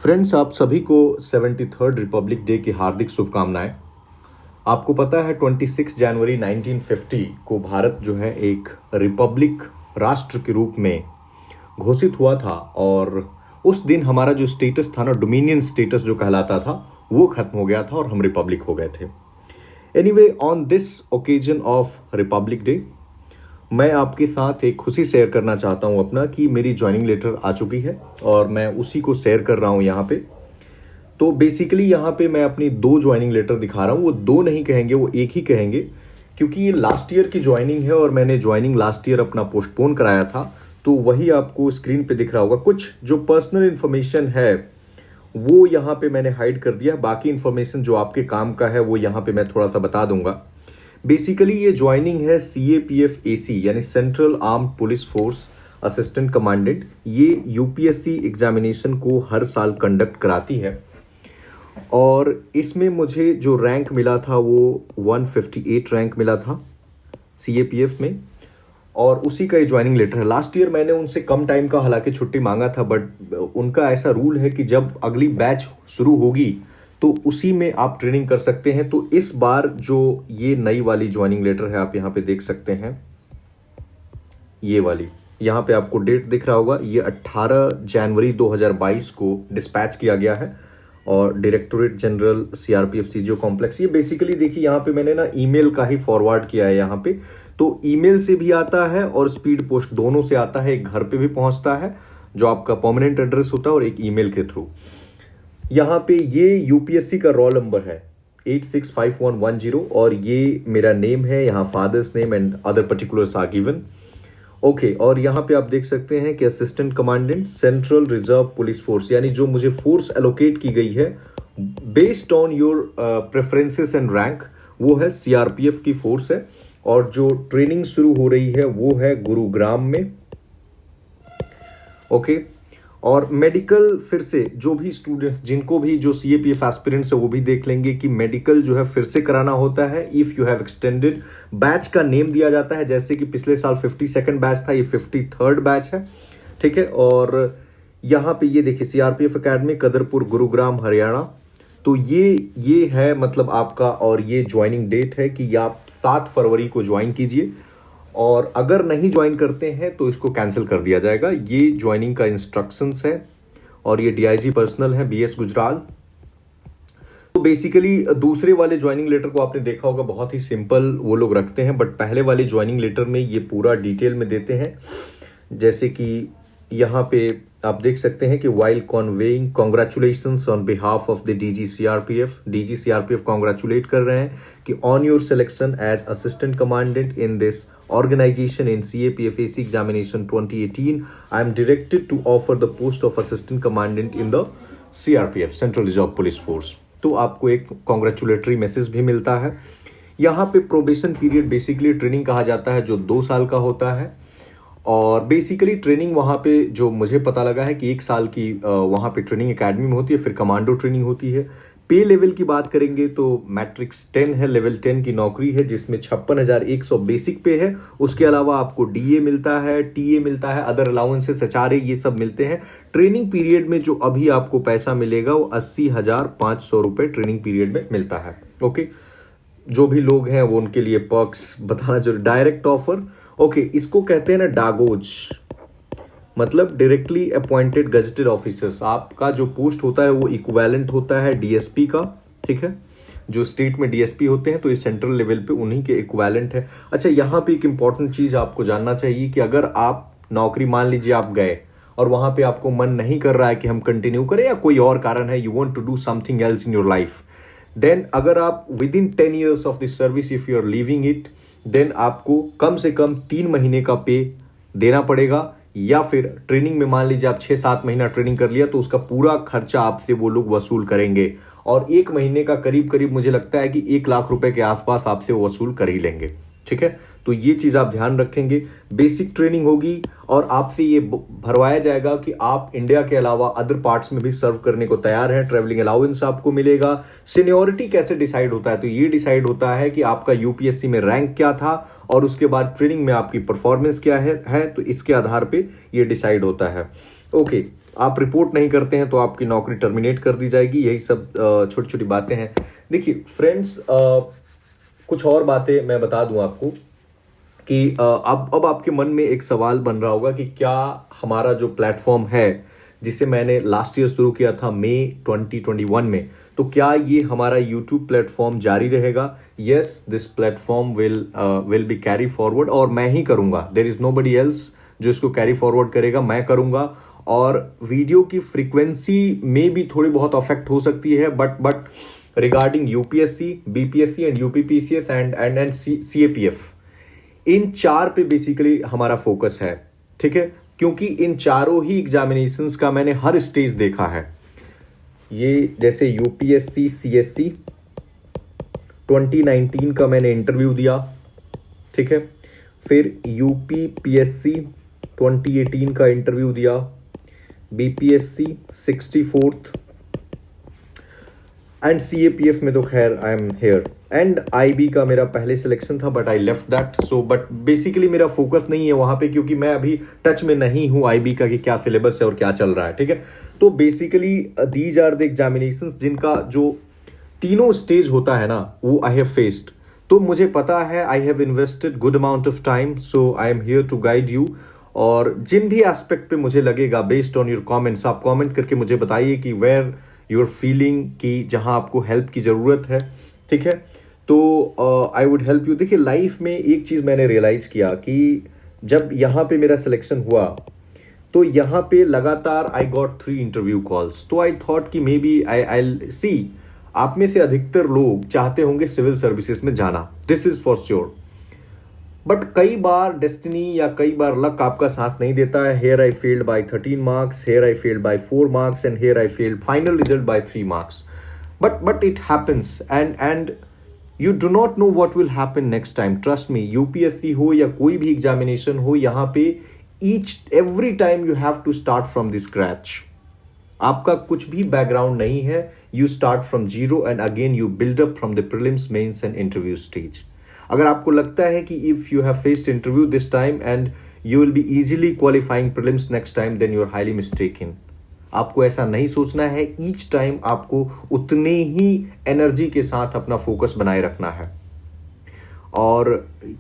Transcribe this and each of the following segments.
Friends, आप सभी को 73rd रिपब्लिक डे की हार्दिक शुभकामनाएं। आपको पता है 26 जनवरी 1950 को भारत जो है एक रिपब्लिक राष्ट्र के रूप में घोषित हुआ था और उस दिन हमारा जो स्टेटस था ना, डोमिनियन स्टेटस जो कहलाता था, वो खत्म हो गया था और हम रिपब्लिक हो गए थे। Anyway, on this occasion of Republic day मैं आपके साथ एक खुशी शेयर करना चाहता हूं अपना कि मेरी ज्वाइनिंग लेटर आ चुकी है और मैं उसी को शेयर कर रहा हूं यहाँ पे। तो बेसिकली यहाँ पे मैं अपनी 2 ज्वाइनिंग लेटर दिखा रहा हूँ। वो 2 नहीं कहेंगे, वो एक ही कहेंगे, क्योंकि ये लास्ट ईयर की ज्वाइनिंग है और मैंने ज्वाइनिंग लास्ट ईयर अपना पोस्टपोन कराया था। तो वही आपको स्क्रीन पे दिख रहा होगा। कुछ जो पर्सनल इन्फॉर्मेशन है वो यहाँ पे मैंने हाइड कर दिया। बाकी इन्फॉर्मेशन जो आपके काम का है वो यहाँ पे मैं थोड़ा सा बता दूंगा। बेसिकली ये ज्वाइनिंग है CAPF AC यानी central armed police force assistant commandant. ये यूपीएससी एग्जामिनेशन को हर साल कंडक्ट कराती है और इसमें मुझे जो रैंक मिला था वो 158 रैंक मिला था CAPF में, और उसी का ये ज्वाइनिंग लेटर है। लास्ट ईयर मैंने उनसे कम टाइम का हालांकि छुट्टी मांगा था, बट उनका ऐसा रूल है कि जब अगली बैच शुरू होगी तो उसी में आप ट्रेनिंग कर सकते हैं। तो इस बार जो ये नई वाली ज्वाइनिंग लेटर है, आप यहाँ पे देख सकते हैं, ये वाली, यहाँ पे आपको डेट दिख रहा होगा। ये 18 जनवरी 2022 को डिस्पैच किया गया है और directorate general CRPF CGO complex. ये बेसिकली देखिए, यहाँ पे मैंने ना ईमेल का ही फॉरवर्ड किया है यहाँ पे। तो ईमेल से भी आता है और स्पीड पोस्ट दोनों से आता है। एक घर पे भी पहुंचता है जो आपका परमानेंट एड्रेस होता है, और एक ईमेल के थ्रू। यहाँ पे ये यूपीएससी का रोल नंबर है 865110 और ये मेरा नेम है। यहाँ father's name and other particulars are given. Okay, और यहाँ पे आप देख सकते हैं कि assistant commandant central reserve police force, यानी जो मुझे फोर्स एलोकेट की गई है based on your preferences and rank, वो है CRPF की फोर्स है। और जो ट्रेनिंग शुरू हो रही है वो है गुरुग्राम में। ओके, और मेडिकल, फिर से जो भी स्टूडेंट, जिनको भी जो CAPF एस्पिरेंट्स है वो भी देख लेंगे कि मेडिकल जो है फिर से कराना होता है if you have extended. Batch का नेम दिया जाता है, जैसे कि पिछले साल 52nd बैच था, ये 53rd बैच है, ठीक है। और यहाँ पे ये देखिए CRPF एकेडमी कदरपुर गुरुग्राम हरियाणा। तो ये है मतलब आपका, और ये ज्वाइनिंग डेट है कि आप 7 फरवरी को ज्वाइन कीजिए, और अगर नहीं ज्वाइन करते हैं तो इसको कैंसिल कर दिया जाएगा। ये ज्वाइनिंग का इंस्ट्रक्शंस है और ये DIG पर्सनल है BS गुजराल। तो बेसिकली दूसरे वाले ज्वाइनिंग लेटर को आपने देखा होगा, बहुत ही सिंपल वो लोग रखते हैं, बट पहले वाले ज्वाइनिंग लेटर में ये पूरा डिटेल में देते हैं। जैसे कि यहाँ पे आप देख सकते हैं कि while conveying congratulations on behalf of the DG CRPF congratulate कर रहे हैं कि on your selection as assistant commandant in this organization in CAPF AC examination 2018, I am directed to offer the post of assistant commandant in the CRPF Central Reserve Police Force। तो आपको एक congratulatory message भी मिलता है। यहाँ पे probation period basically training कहा जाता है, जो 2 साल का होता है। और बेसिकली ट्रेनिंग वहाँ पे जो मुझे पता लगा है कि 1 साल की वहाँ पे ट्रेनिंग एकेडमी में होती है, फिर कमांडो ट्रेनिंग होती है। पे लेवल की बात करेंगे तो मैट्रिक्स 10 है, लेवल 10 की नौकरी है, जिसमें 56,100 बेसिक पे है। उसके अलावा आपको DA मिलता है, TA मिलता है, अदर अलाउंसेस HRA ये सब मिलते हैं। ट्रेनिंग पीरियड में जो अभी आपको पैसा मिलेगा वो 80,500 रुपये ट्रेनिंग पीरियड में मिलता है। ओके, जो भी लोग हैं वो उनके लिए पर्क्स बताना जरूरी। डायरेक्ट ऑफर, ओके, इसको कहते हैं ना डागोज, मतलब डायरेक्टली अपॉइंटेड गजेटेड ऑफिसर्स। आपका जो पोस्ट होता है वो इक्विवेलेंट होता है DSP का, ठीक है। जो स्टेट में DSP होते हैं तो ये सेंट्रल लेवल पे उन्हीं के इक्विवेलेंट है। अच्छा, यहाँ पे एक इंपॉर्टेंट चीज आपको जानना चाहिए कि अगर आप नौकरी, मान लीजिए आप गए और वहां पे आपको मन नहीं कर रहा है कि हम कंटिन्यू करें, या कोई और कारण है, you want to do something else in your life, then अगर आप within 10 years of this service if you are leaving it, then आपको कम से कम 3 महीने का पे देना पड़ेगा। या फिर ट्रेनिंग में मान लीजिए आप 6-7 महीना ट्रेनिंग कर लिया तो उसका पूरा खर्चा आपसे वो लोग वसूल करेंगे, और 1 महीने का करीब करीब मुझे लगता है कि 1 लाख रुपए के आसपास आपसे वो वसूल कर ही लेंगे, ठीक है। तो ये चीज आप ध्यान रखेंगे। बेसिक ट्रेनिंग होगी और आपसे ये भरवाया जाएगा कि आप इंडिया के अलावा अदर पार्ट्स में भी सर्व करने को तैयार हैं। ट्रेवलिंग अलाउंस आपको मिलेगा। सीनियोरिटी कैसे डिसाइड होता है, तो ये डिसाइड होता है कि आपका यूपीएससी में रैंक क्या था और उसके बाद ट्रेनिंग में आपकी परफॉर्मेंस क्या है, तो इसके आधार पे ये डिसाइड होता है। ओके, आप रिपोर्ट नहीं करते हैं तो आपकी नौकरी टर्मिनेट कर दी जाएगी। यही सब छोटी छोटी बातें हैं। देखिए फ्रेंड्स, कुछ और बातें मैं बता दूं आपको कि अब आपके मन में एक सवाल बन रहा होगा कि क्या हमारा जो प्लेटफॉर्म है जिसे मैंने लास्ट ईयर शुरू किया था मई 2021 में, तो क्या ये हमारा यूट्यूब प्लेटफॉर्म जारी रहेगा? Yes, this platform will be carry forward, और मैं ही करूंगा। देयर इज नोबडी एल्स जो इसको कैरी फॉरवर्ड करेगा, मैं करूंगा। और वीडियो की फ्रीक्वेंसी में भी थोड़ी बहुत अफेक्ट हो सकती है, but regarding UPSC, BPSC and UPPCS and CAPF, इन चार पे बेसिकली हमारा फोकस है, ठीक है? क्योंकि इन चारों ही एग्जामिनेशंस का मैंने हर स्टेज देखा है। ये जैसे यूपीएससी सीएससी 2019 का मैंने इंटरव्यू दिया, ठीक है? फिर यूपीपीएससी 2018 का इंटरव्यू दिया, बीपीएससी 64th, एंड सीएपीएफ में तो खैर I am here, and IB का मेरा पहले सिलेक्शन था but I left that. So but basically मेरा फोकस नहीं है वहां पे, क्योंकि मैं अभी टच में नहीं हूं आईबी का कि क्या सिलेबस है और क्या चल रहा है, ठीक है? तो basically these are the examinations जिनका जो तीनों स्टेज होता है ना, वो आई हैव फेस्ड। तो मुझे पता है, I have invested good amount of time, so I am here to guide you. और जिन भी एस्पेक्ट पे मुझे लगेगा, बेस्ड ऑन योर कमेंट्स, आप कमेंट करके मुझे बताइए कि वेयर यूर फीलिंग कि जहां आपको हेल्प की ज़रूरत है, ठीक है? तो आई वुड हेल्प यू। देखिए लाइफ में एक चीज़ मैंने रियलाइज़ किया कि जब यहाँ पे मेरा सिलेक्शन हुआ तो यहाँ पे लगातार आई गॉट 3 इंटरव्यू कॉल्स। तो आई थॉट कि मे बी आई सी, आप में से अधिकतर लोग चाहते होंगे सिविल सर्विसेज में जाना, this is for sure. But कई बार डेस्टिनी या कई बार लक आपका साथ नहीं देता है। Here I failed by 13 marks, here I failed by 4 marks, and here I failed final result by 3 marks. But it happens, and you do not know what will happen next time. Trust me, UPSC हो या कोई भी examination हो, यहाँ पे every time you have to start from the scratch. आपका कुछ भी बैकग्राउंड नहीं है, you start from zero and again you build up from the prelims, mains and interview stage. अगर आपको लगता है कि if you have faced interview this time and you will be easily qualifying prelims next time, then you are highly mistaken. आपको ऐसा नहीं सोचना है। ईच टाइम आपको उतने ही एनर्जी के साथ अपना फोकस बनाए रखना है। और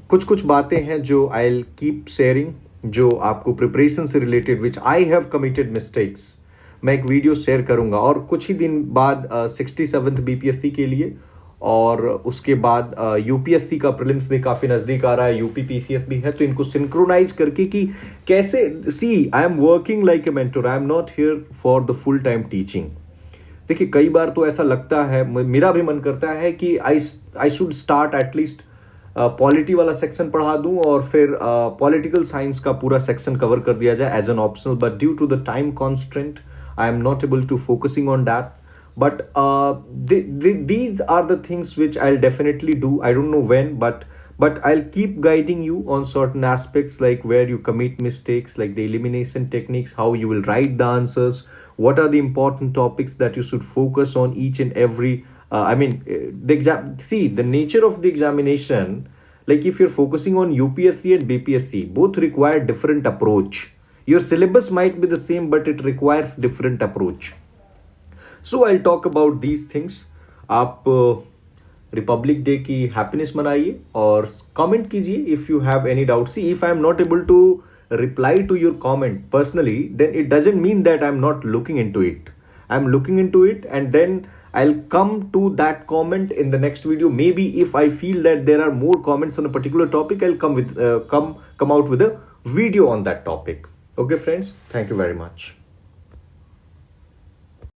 कुछ कुछ बातें हैं जो आई विल कीप शेयरिंग, जो आपको प्रिपरेशन से related, which I have committed mistakes, मैं एक वीडियो शेयर करूंगा। और कुछ ही दिन बाद 67th बीपीएससी के लिए, और उसके बाद यूपीएससी का प्रीलिम्स भी काफ़ी नज़दीक आ रहा है, यूपीपीसीएस भी है। तो इनको सिंक्रोनाइज करके कि कैसे, see I am working like a mentor, I am not here for the full time teaching. देखिए कई बार तो ऐसा लगता है, मेरा भी मन करता है कि I should start at least polity वाला सेक्शन पढ़ा दूं और फिर पॉलिटिकल साइंस का पूरा सेक्शन कवर कर दिया जाए as an optional, but due to the time constraint I am not able to focusing on that. But these are the things which I'll definitely do. I don't know when, but I'll keep guiding you on certain aspects, like where you commit mistakes, like the elimination techniques, how you will write the answers, what are the important topics that you should focus on each and every. The exam. See, the nature of the examination, like if you're focusing on UPSC and BPSC, both require different approach. Your syllabus might be the same, but it requires different approach. So I'll talk about these things. आप republic day की happiness मनाइए और comment कीजिए if you have any doubt. See, if I am not able to reply to your comment personally, then it doesn't mean that I'm not looking into it. I'm looking into it, and then I'll come to that comment in the next video. Maybe if I feel that there are more comments on a particular topic, I'll come out with a video on that topic. Okay friends, thank you very much.